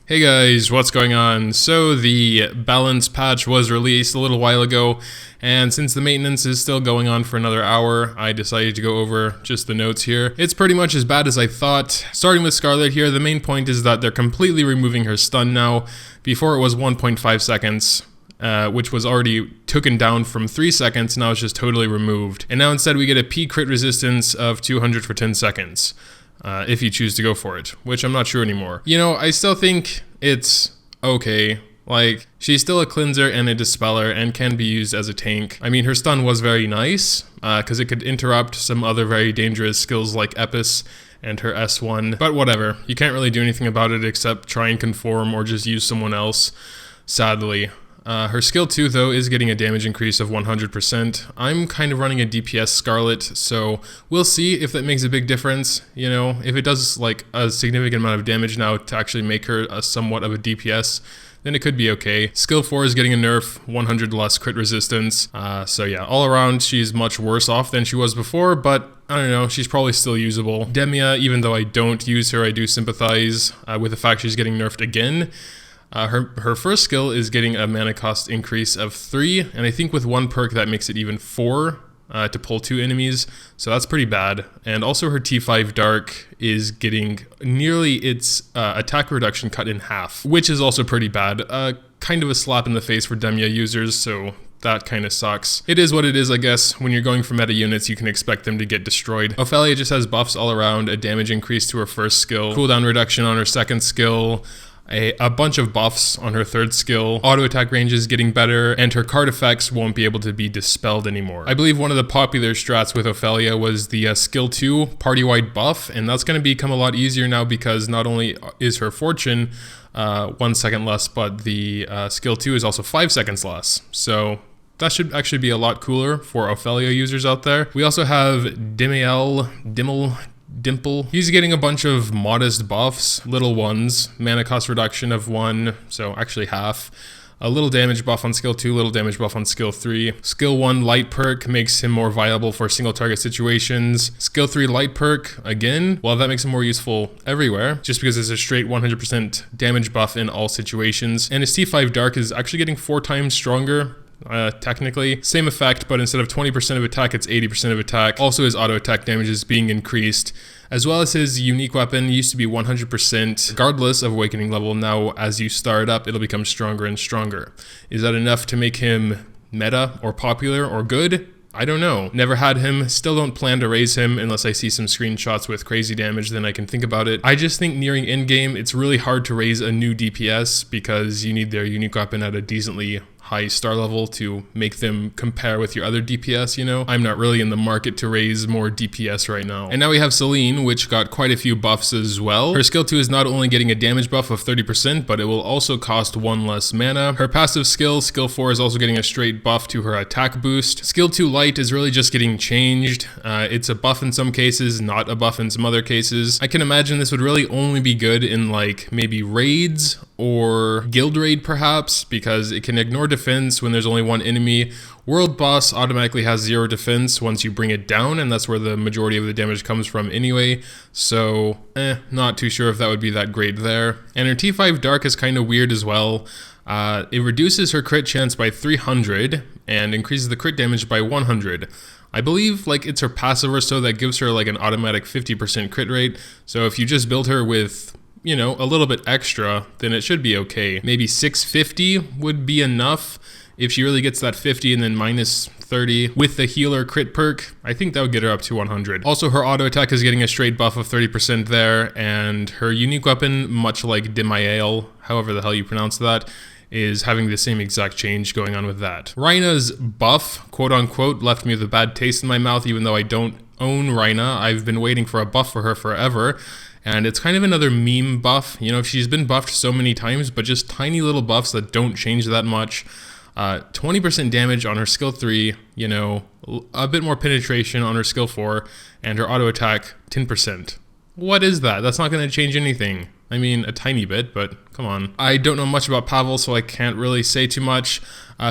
Hey guys, what's going on? So the balance patch was released a little while ago, and since the maintenance is still going on for another hour, I decided to go over just the notes here. It's pretty much as bad as I thought. Starting with Scarlet here, the main point is that they're completely removing her stun now. Before it was 1.5 seconds. Which was already taken down from 3 seconds, now it's just totally removed. And now instead we get a P crit resistance of 200 for 10 seconds. If you choose to go for it, which I'm not sure anymore. You know, I still think it's okay. Like, she's still a cleanser and a dispeller and can be used as a tank. I mean, her stun was very nice, because it could interrupt some other very dangerous skills like Epis and her S1. But whatever, you can't really do anything about it except try and conform or just use someone else, sadly. Her skill 2 though is getting a damage increase of 100%. I'm kind of running a DPS Scarlet, so we'll see if that makes a big difference. You know, if it does like a significant amount of damage now to actually make her a somewhat of a DPS, then it could be okay. Skill 4 is getting a nerf, 100 less crit resistance. So yeah, all around she's much worse off than she was before, but I don't know, she's probably still usable. Demia, even though I don't use her, I do sympathize with the fact she's getting nerfed again. Her first skill is getting a mana cost increase of 3, and I think with one perk that makes it even 4 to pull 2 enemies, so that's pretty bad. And also her T5 Dark is getting nearly its attack reduction cut in half, which is also pretty bad. Kind of a slap in the face for Demia users, so that kind of sucks. It is what it is, I guess. When you're going for meta units, you can expect them to get destroyed. Ophelia just has buffs all around, a damage increase to her first skill, cooldown reduction on her second skill, a bunch of buffs on her third skill, auto attack range is getting better, and her card effects won't be able to be dispelled anymore. I believe one of the popular strats with Ophelia was the skill 2 party-wide buff, and that's going to become a lot easier now because not only is her fortune 1 second less, but the skill 2 is also 5 seconds less. So that should actually be a lot cooler for Ophelia users out there. We also have Dimple. He's getting a bunch of modest buffs, little ones, mana cost reduction of 1, so actually half. A little damage buff on skill 2, little damage buff on skill 3. Skill 1 light perk makes him more viable for single target situations. Skill 3 light perk, again, well that makes him more useful everywhere, just because it's a straight 100% damage buff in all situations. And his T5 Dark is actually getting 4 times stronger. Technically, same effect, but instead of 20% of attack, it's 80% of attack. Also, his auto attack damage is being increased, as well as his unique weapon used to be 100% regardless of awakening level. Now, as you start up, it'll become stronger and stronger. Is that enough to make him meta or popular or good? I don't know. Never had him, still don't plan to raise him unless I see some screenshots with crazy damage, then I can think about it. I just think nearing endgame, it's really hard to raise a new DPS because you need their unique weapon at a decently high star level to make them compare with your other DPS, you know? I'm not really in the market to raise more DPS right now. And now we have Saline, which got quite a few buffs as well. Her skill 2 is not only getting a damage buff of 30%, but it will also cost 1 less mana. Her passive skill 4 is also getting a straight buff to her attack boost. Skill 2 light is really just getting changed. It's a buff in some cases, not a buff in some other cases. I can imagine this would really only be good in like maybe raids or guild raid perhaps, because it can ignore defense when there's only one enemy. World boss automatically has 0 defense once you bring it down, and that's where the majority of the damage comes from anyway, so not too sure if that would be that great there. And her T5 Dark is kind of weird as well. It reduces her crit chance by 300 and increases the crit damage by 100. I believe like it's her passive or so that gives her like an automatic 50% crit rate, so if you just build her with, you know, a little bit extra, then it should be okay. Maybe 650 would be enough if she really gets that 50 and then minus 30 with the healer crit perk. I think that would get her up to 100. Also, her auto attack is getting a straight buff of 30% there, and her unique weapon, much like Demia, however the hell you pronounce that, is having the same exact change going on with that. Rhina's buff, quote unquote, left me with a bad taste in my mouth, even though I don't own Rhina. I've been waiting for a buff for her forever. And it's kind of another meme buff. You know, she's been buffed so many times, but just tiny little buffs that don't change that much. 20% damage on her skill 3, you know, a bit more penetration on her skill 4, and her auto attack 10%. What is that? That's not going to change anything. I mean, a tiny bit, but come on. I don't know much about Pavel, so I can't really say too much.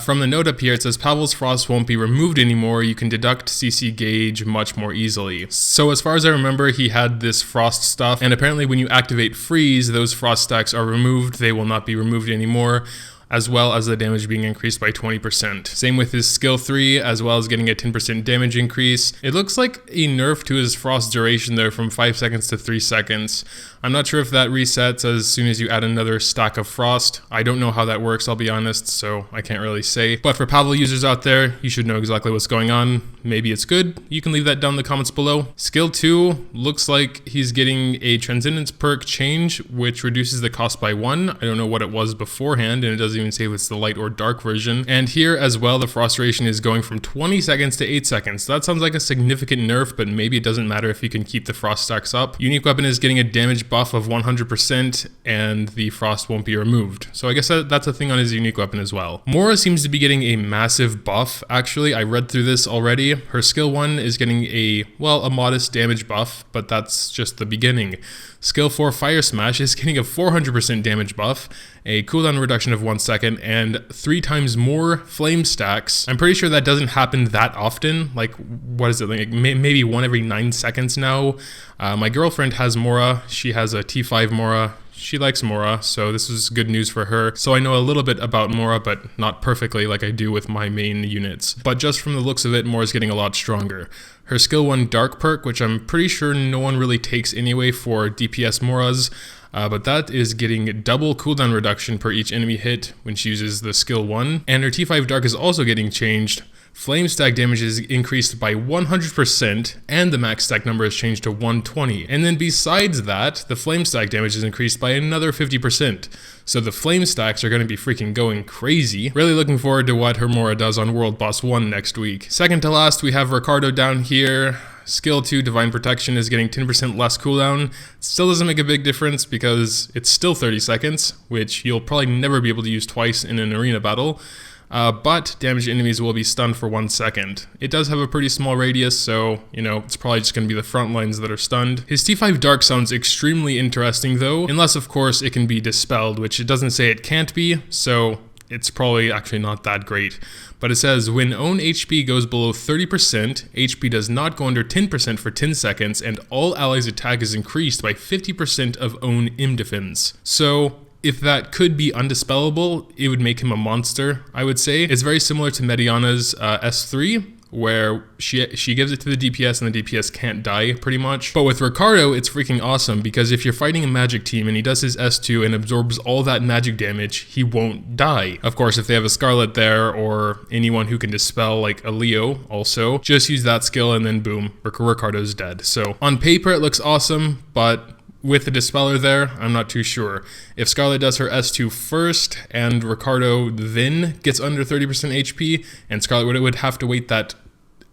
From the note up here, it says Pavel's frost won't be removed anymore. You can deduct CC gauge much more easily. So as far as I remember, he had this frost stuff, and apparently when you activate freeze, those frost stacks are removed. They will not be removed anymore, as well as the damage being increased by 20%. Same with his skill 3, as well as getting a 10% damage increase. It looks like a nerf to his frost duration there from 5 seconds to 3 seconds. I'm not sure if that resets as soon as you add another stack of frost. I don't know how that works, I'll be honest, so I can't really say. But for Pavel users out there, you should know exactly what's going on. Maybe it's good. You can leave that down in the comments below. Skill 2 looks like he's getting a Transcendence perk change, which reduces the cost by 1. I don't know what it was beforehand, and it doesn't even say if it's the light or dark version. And here as well, the frost duration is going from 20 seconds to 8 seconds. That sounds like a significant nerf, but maybe it doesn't matter if you can keep the frost stacks up. Unique weapon is getting a damage buff of 100%, and the frost won't be removed. So I guess that's a thing on his unique weapon as well. Mora seems to be getting a massive buff. Actually, I read through this already. Her skill 1 is getting a modest damage buff, but that's just the beginning. Skill 4 Fire Smash is getting a 400% damage buff, a cooldown reduction of 1 second, and 3 times more flame stacks. I'm pretty sure that doesn't happen that often. Like, what is it, like maybe 1 every 9 seconds now? My girlfriend has Morrah. She has a T5 Morrah. She likes Morrah, so this is good news for her. So I know a little bit about Morrah, but not perfectly like I do with my main units. But just from the looks of it, Morrah's getting a lot stronger. Her skill 1 Dark perk, which I'm pretty sure no one really takes anyway for DPS Morrahs, but that is getting double cooldown reduction per each enemy hit when she uses the skill 1. And her T5 Dark is also getting changed. Flame stack damage is increased by 100%, and the max stack number is changed to 120. And then besides that, the flame stack damage is increased by another 50%. So the flame stacks are going to be freaking going crazy. Really looking forward to what her Morrah does on World Boss 1 next week. Second to last, we have Ricardo down here. Skill 2 Divine Protection is getting 10% less cooldown. Still doesn't make a big difference because it's still 30 seconds, which you'll probably never be able to use twice in an arena battle. But damaged enemies will be stunned for 1 second. It does have a pretty small radius, so, it's probably just going to be the front lines that are stunned. His T5 Dark sounds extremely interesting though, unless of course it can be dispelled, which it doesn't say it can't be, so it's probably actually not that great. But it says, when own HP goes below 30%, HP does not go under 10% for 10 seconds, and all allies' attack is increased by 50% of own IM defense. So, if that could be undispellable, it would make him a monster, I would say. It's very similar to Mediana's S3, where she gives it to the DPS and the DPS can't die, pretty much. But with Ricardo, it's freaking awesome, because if you're fighting a magic team and he does his S2 and absorbs all that magic damage, he won't die. Of course, if they have a Scarlet there, or anyone who can dispel, like a Leo also, just use that skill and then boom, Ricardo's dead. So on paper, it looks awesome, but with the Dispeller there, I'm not too sure. If Scarlet does her S2 first, and Ricardo then gets under 30% HP, and Scarlet would have to wait that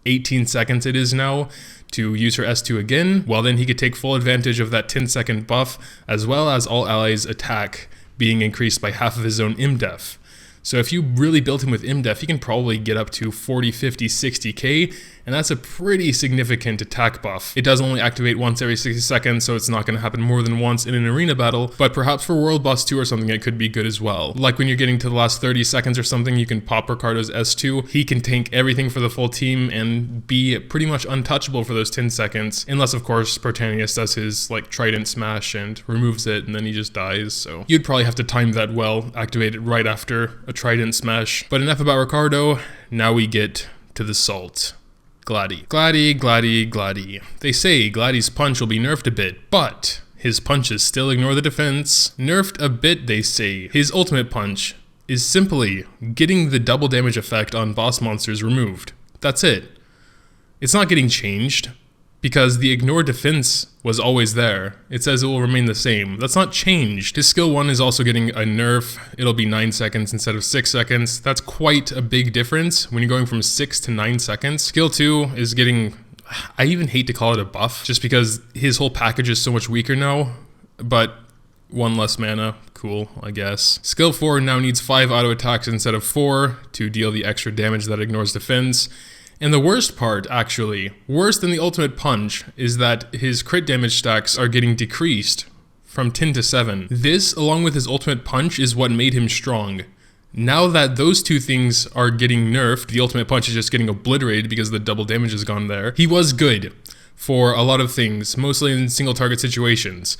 18 seconds it is now to use her S2 again, well then he could take full advantage of that 10-second buff, as well as all allies' attack being increased by half of his own IMDef. So if you really built him with IMDef, he can probably get up to 40, 50, 60k, and that's a pretty significant attack buff. It does only activate once every 60 seconds, so it's not going to happen more than once in an arena battle, but perhaps for World Boss 2 or something, it could be good as well. Like when you're getting to the last 30 seconds or something, you can pop Ricardo's S2. He can tank everything for the full team and be pretty much untouchable for those 10 seconds, unless of course Protanius does his Trident Smash and removes it, and then he just dies. So you'd probably have to time that well, activate it right after a Trident Smash. But enough about Ricardo, now we get to the salt. Gladi. Gladi. They say Gladi's punch will be nerfed a bit, but his punches still ignore the defense. Nerfed a bit, they say. His ultimate punch is simply getting the double damage effect on boss monsters removed. That's it. It's not getting changed, because the ignore defense was always there. It says it will remain the same. That's not changed. His skill 1 is also getting a nerf. It'll be 9 seconds instead of 6 seconds. That's quite a big difference when you're going from 6 to 9 seconds. Skill 2 is getting, I even hate to call it a buff, just because his whole package is so much weaker now, but 1 less mana. Cool, I guess. Skill 4 now needs 5 auto attacks instead of 4 to deal the extra damage that ignores defense. And the worst part, actually, worse than the ultimate punch, is that his crit damage stacks are getting decreased from 10 to 7. This, along with his ultimate punch, is what made him strong. Now that those two things are getting nerfed, the ultimate punch is just getting obliterated because the double damage has gone there. He was good for a lot of things, mostly in single target situations.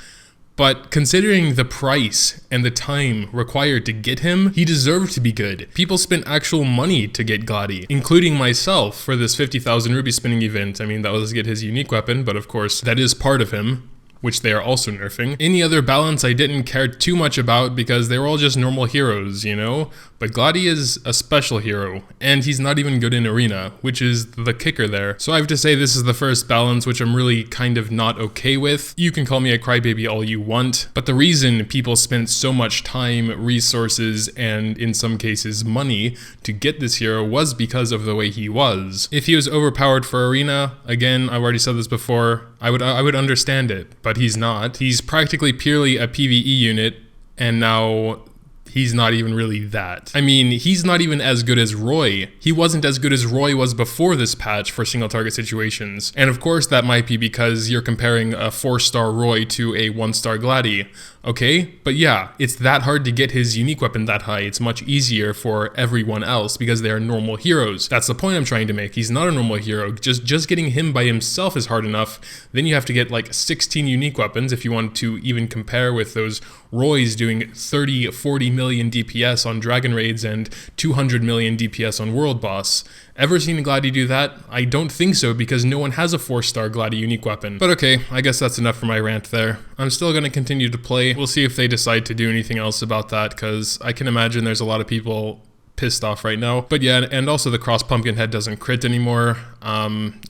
But considering the price and the time required to get him, he deserved to be good. People spent actual money to get Gladi, including myself for this 50,000 ruby spinning event. I mean, that was to get his unique weapon, but of course, that is part of him, which they are also nerfing. Any other balance I didn't care too much about because they were all just normal heroes, you know? But Gladi is a special hero, and he's not even good in arena, which is the kicker there. So I have to say this is the first balance which I'm really kind of not okay with. You can call me a crybaby all you want, but the reason people spent so much time, resources, and in some cases money to get this hero was because of the way he was. If he was overpowered for arena, again, I've already said this before, I would understand it, but he's not. He's practically purely a PvE unit, and now he's not even really that. I mean, he's not even as good as Roy. He wasn't as good as Roy was before this patch for single target situations. And of course that might be because you're comparing a 4-star Roy to a 1-star Gladi. Okay, but yeah, it's that hard to get his unique weapon that high. It's much easier for everyone else because they are normal heroes. That's the point I'm trying to make. He's not a normal hero. Just getting him by himself is hard enough. Then you have to get like 16 unique weapons if you want to even compare with those Roys doing 30, 40 million DPS on Dragon Raids and 200 million DPS on World Boss. Ever seen Gladi do that? I don't think so because no one has a 4-star Gladi unique weapon. But okay, I guess that's enough for my rant there. I'm still going to continue to play. We'll see if they decide to do anything else about that because I can imagine there's a lot of people pissed off right now. But yeah, and also the cross pumpkin head doesn't crit anymore.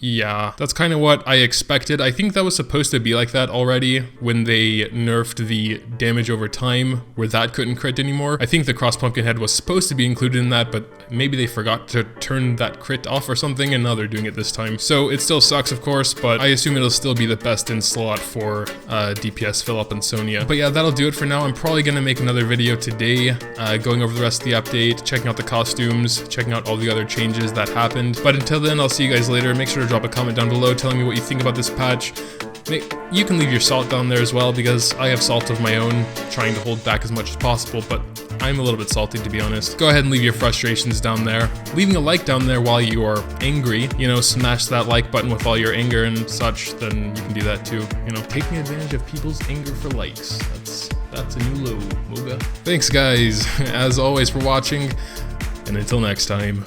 Yeah, that's kind of what I expected. I think that was supposed to be like that already when they nerfed the damage over time where that couldn't crit anymore. I think the cross pumpkin head was supposed to be included in that, but maybe they forgot to turn that crit off or something, and now they're doing it this time. So it still sucks, of course, but I assume it'll still be the best in slot for DPS Philip and Sonya. But yeah, that'll do it for now. I'm probably gonna make another video today, going over the rest of the update, checking out the costumes, checking out all the other changes that happened. But until then, I'll see you guys later. Make sure to drop a comment down below telling me what you think about this patch. You can leave your salt down there as well because I have salt of my own, trying to hold back as much as possible, but I'm a little bit salty to be honest. Go ahead and leave your frustrations down there. Leaving a like down there while you are angry, you know, smash that like button with all your anger and such, then you can do that too. You know, taking advantage of people's anger for likes. That's a new low, Moga. Thanks guys, as always, for watching, and until next time.